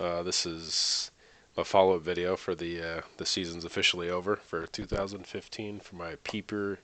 This is a follow-up video for the season's officially over for 2015 for my PPR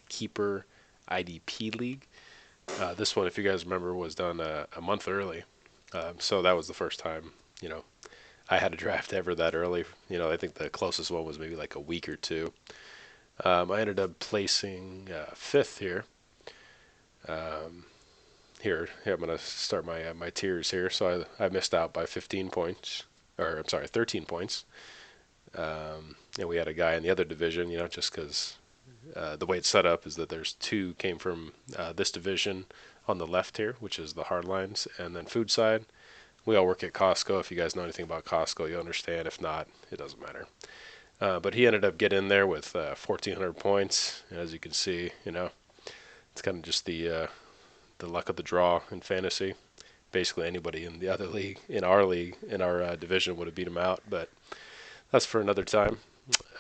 Keeper IDP League. This one, if you guys remember, was done a month early. So that was the first time, I had a draft ever that early. I think the closest one was maybe like a week or two. I ended up placing fifth here. Um, I'm gonna start my tiers here. So I missed out by 15 points, or I'm sorry, 13 points. And we had a guy in the other division, just because the way it's set up is that there's two came from this division on the left here, which is the hard lines, and then food side. We all work at Costco. If you guys know anything about Costco, you understand. If not, it doesn't matter. But he ended up getting there with 1,400 points. As you can see, it's kind of just the luck of the draw in fantasy. Basically, anybody in the other league, in our division, would have beat him out. But that's for another time.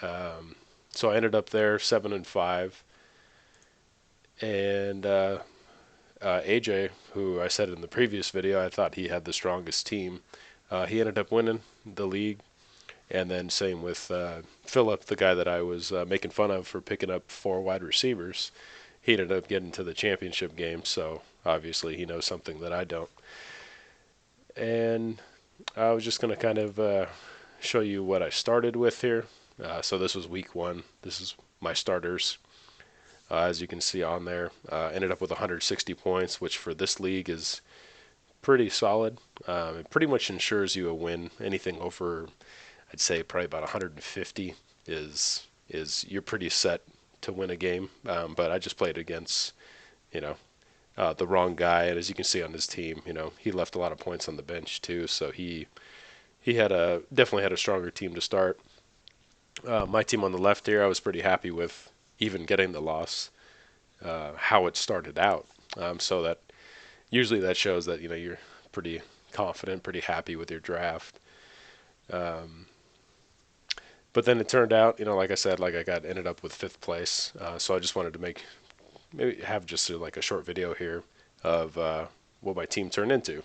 So I ended up there 7-5, and AJ, who I said in the previous video, I thought he had the strongest team. He ended up winning the league, and then same with Philip, the guy that I was making fun of for picking up 4 wide receivers. He ended up getting to the championship game, so obviously he knows something that I don't. And I was just going to kind of show you what I started with here. So this was week 1. This is my starters. As you can see on there, ended up with 160 points, which for this league is pretty solid. It pretty much ensures you a win. Anything over, I'd say probably about 150 is you're pretty set to win a game. But I just played against, the wrong guy, and as you can see on his team, he left a lot of points on the bench too. So he definitely had a stronger team to start. My team on the left here, I was pretty happy with even getting the loss, how it started out. So that usually that shows that you're pretty confident, pretty happy with your draft. But then it turned out, like I said, like I ended up with 5th place. So I just wanted to maybe have just like a short video here of what my team turned into.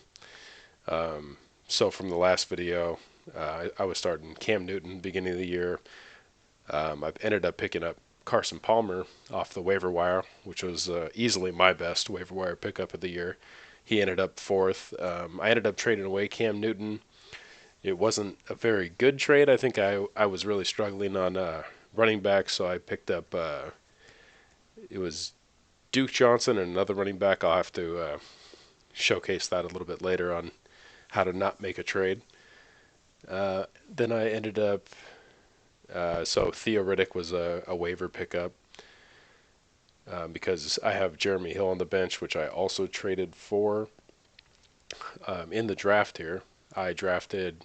So from the last video, I was starting Cam Newton beginning of the year. I ended up picking up Carson Palmer off the waiver wire, which was easily my best waiver wire pickup of the year. He ended up 4th. I ended up trading away Cam Newton. It wasn't a very good trade. I think I was really struggling on running back, so I picked up it was Duke Johnson and another running back. I'll have to showcase that a little bit later on how to not make a trade. Then I ended up so Theo Riddick was a waiver pickup because I have Jeremy Hill on the bench, which I also traded for. In the draft here, I drafted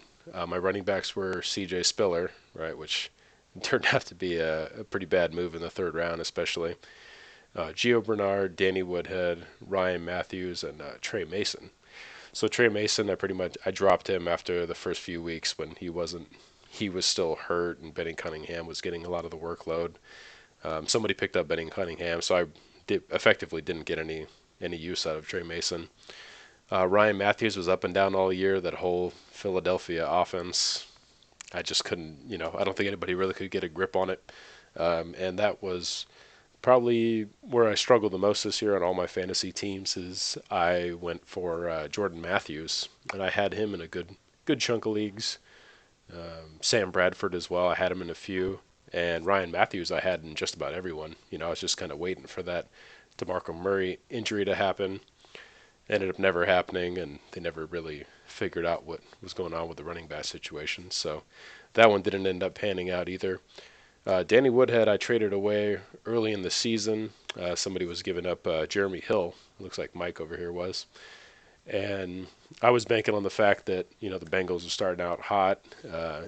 my running backs were C.J. Spiller, right, which turned out to be a pretty bad move in the 3rd round, especially. Gio Bernard, Danny Woodhead, Ryan Matthews, and Trey Mason. So Trey Mason, I dropped him after the first few weeks when he was still hurt, and Benny Cunningham was getting a lot of the workload. Somebody picked up Benny Cunningham, so I effectively didn't get any use out of Trey Mason. Ryan Matthews was up and down all year. That whole Philadelphia offense, I just couldn't, I don't think anybody really could get a grip on it. And that was probably where I struggled the most this year on all my fantasy teams. Is I went for Jordan Matthews, and I had him in a good chunk of leagues. Sam Bradford as well. I had him in a few. And Ryan Matthews I had in just about everyone. I was just kind of waiting for that DeMarco Murray injury to happen. Ended up never happening, and they never really figured out what was going on with the running back situation. So that one didn't end up panning out either. Danny Woodhead I traded away early in the season. Somebody was giving up Jeremy Hill. Looks like Mike over here was. And I was banking on the fact that, the Bengals were starting out hot.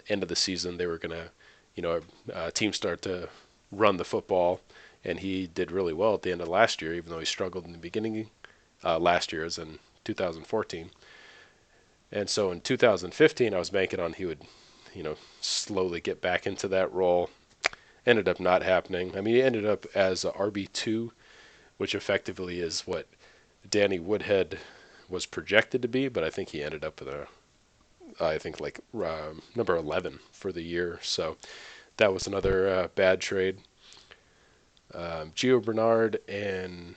End of the season, they were going to, team start to run the football. And he did really well at the end of last year, even though he struggled in the beginning last year, as in 2014. And so in 2015, I was banking on he would, slowly get back into that role. Ended up not happening. I mean, he ended up as a RB2, which effectively is what Danny Woodhead was projected to be, but I think he ended up with I think like number 11 for the year. So that was another bad trade. Gio Bernard, and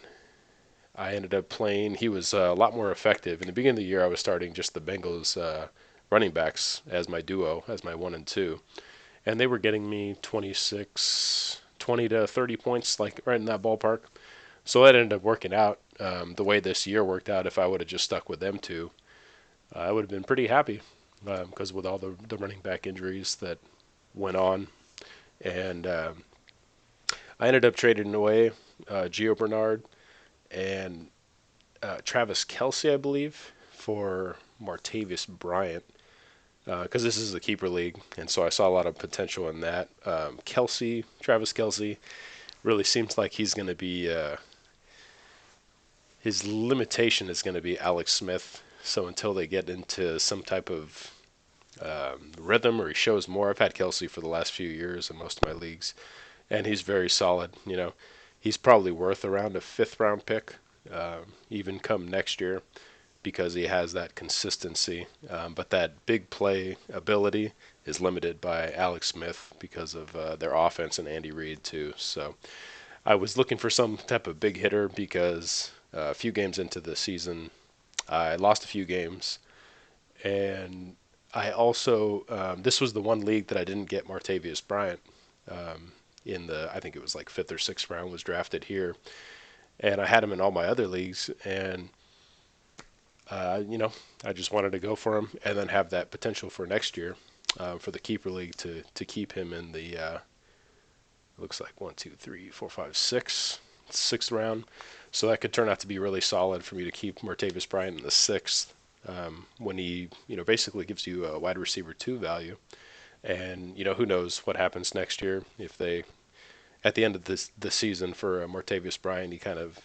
I ended up playing. He was a lot more effective. In the beginning of the year, I was starting just the Bengals running backs as my duo, as my 1 and 2. And they were getting me 20 to 30 points, like right in that ballpark. So that ended up working out the way this year worked out. If I would have just stuck with them two, I would have been pretty happy because with all the running back injuries that went on. And I ended up trading away Gio Bernard and Travis Kelce, I believe, for Martavis Bryant because this is a keeper league, and so I saw a lot of potential in that. Travis Kelce, really seems like he's going to be his limitation is going to be Alex Smith. So until they get into some type of rhythm or he shows more, I've had Kelce for the last few years in most of my leagues, and he's very solid. He's probably worth around a 5th round pick, even come next year, because he has that consistency. But that big play ability is limited by Alex Smith because of their offense and Andy Reid too. So I was looking for some type of big hitter because a few games into the season, I lost a few games, and I also this was the one league that I didn't get Martavius Bryant in the, I think it was like 5th or 6th round was drafted here, and I had him in all my other leagues, and I just wanted to go for him and then have that potential for next year for the keeper league to keep him in the looks like 1, 2, 3, 4, 5, 6, 6th round. So that could turn out to be really solid for me to keep Martavis Bryant in the 6th when he basically gives you a wide receiver 2 value. And who knows what happens next year if they at the end of the season for Martavis Bryant, he kind of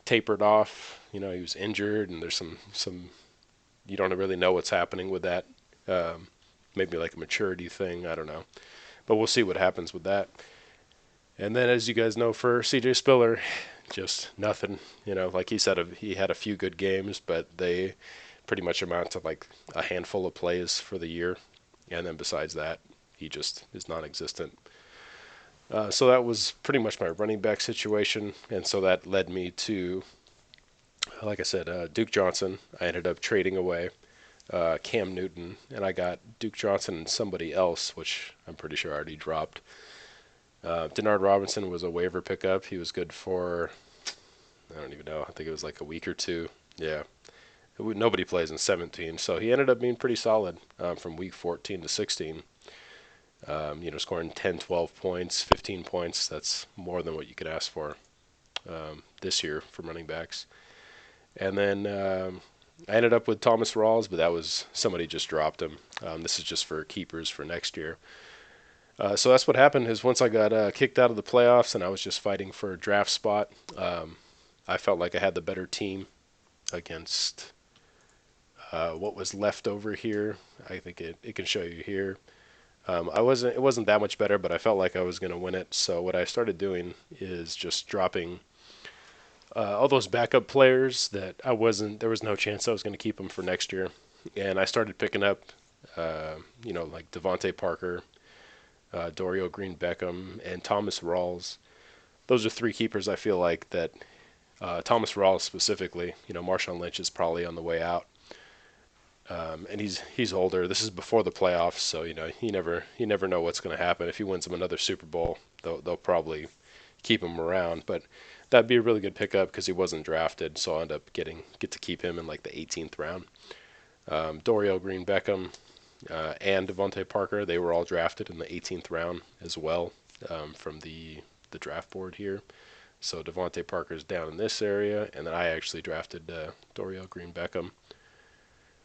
tapered off. He was injured, and there's some you don't really know what's happening with that. Maybe like a maturity thing. I don't know, but we'll see what happens with that. And then, as you guys know, for CJ Spiller, just nothing. Like he said, he had a few good games, but they pretty much amount to like a handful of plays for the year, and then besides that, he just is non-existent. So that was pretty much my running back situation, and so that led me to, like I said, Duke Johnson. I ended up trading away Cam Newton, and I got Duke Johnson and somebody else, which I'm pretty sure I already dropped. Denard Robinson was a waiver pickup. He was good for, I don't even know, I think it was like a week or two. Yeah. Nobody plays in 17, so he ended up being pretty solid from week 14 to 16. Scoring 10, 12 points, 15 points. That's more than what you could ask for this year from running backs. And then I ended up with Thomas Rawls, but that was somebody just dropped him. This is just for keepers for next year. So that's what happened is once I got kicked out of the playoffs and I was just fighting for a draft spot, I felt like I had the better team against what was left over here. I think it can show you here. It wasn't that much better, but I felt like I was going to win it. So what I started doing is just dropping all those backup players that there was no chance I was going to keep them for next year. And I started picking up, like Devontae Parker, Dorial Green-Beckham, and Thomas Rawls. Those are 3 keepers I feel like that Thomas Rawls specifically, Marshawn Lynch is probably on the way out. And he's older. This is before the playoffs, so you never know what's going to happen. If he wins them another Super Bowl, they'll probably keep him around. But that'd be a really good pickup because he wasn't drafted, so I'll end up get to keep him in like the 18th round. Dorial Green-Beckham and Devontae Parker, they were all drafted in the 18th round as well from the draft board here. So Devontae Parker's down in this area, and then I actually drafted Dorial Green-Beckham.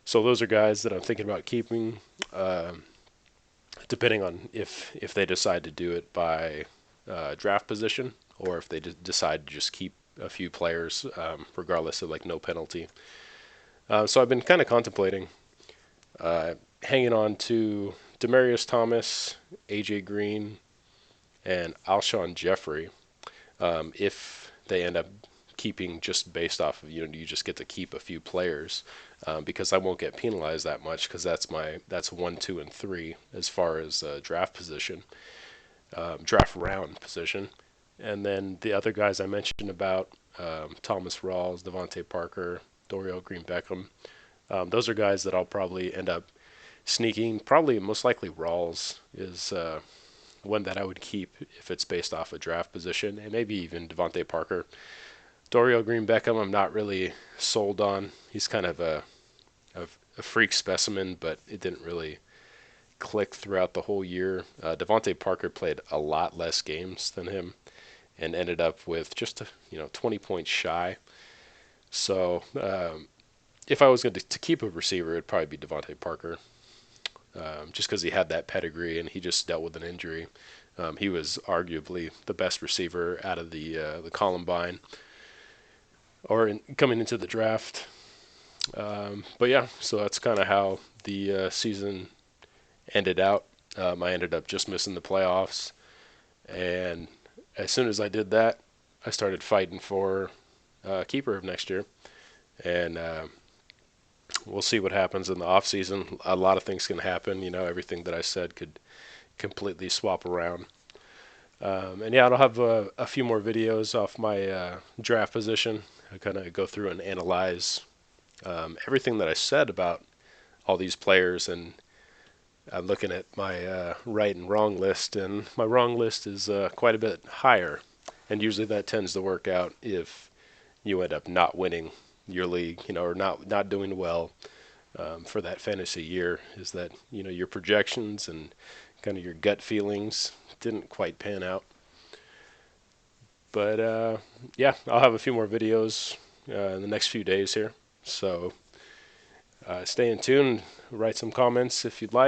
So those are guys that I'm thinking about keeping, depending on if they decide to do it by draft position or if they decide to just keep a few players regardless of like no penalty. So I've been kind of contemplating hanging on to Demaryius Thomas, AJ Green, and Alshon Jeffrey if they end up keeping just based off of, you just get to keep a few players, because I won't get penalized that much because that's 1, 2, and 3 as far as draft position, draft round position. And then the other guys I mentioned about, Thomas Rawls, Devontae Parker, Dorial Green Beckham, those are guys that I'll probably end up sneaking. Probably most likely Rawls is one that I would keep if it's based off a draft position, and maybe even Devontae Parker. Dorial Green Beckham, I'm not really sold on. He's kind of a freak specimen, but it didn't really click throughout the whole year. Devontae Parker played a lot less games than him and ended up with just 20 points shy. So if I was going to keep a receiver, it'd probably be Devontae Parker, just because he had that pedigree and he just dealt with an injury. He was arguably the best receiver out of the Columbine, or coming into the draft. But yeah, so that's kind of how the season ended out. I ended up just missing the playoffs, and as soon as I did that, I started fighting for keeper of next year, and we'll see what happens in the off season. A lot of things can happen. Everything that I said could completely swap around. And yeah, I'll have a few more videos off my draft position. I kind of go through and analyze everything that I said about all these players, and I'm looking at my right and wrong list, and my wrong list is quite a bit higher. And usually that tends to work out if you end up not winning your league, or not doing well for that fantasy year. Is that your projections and kind of your gut feelings didn't quite pan out. But yeah, I'll have a few more videos in the next few days here. So stay in tune. Write some comments if you'd like.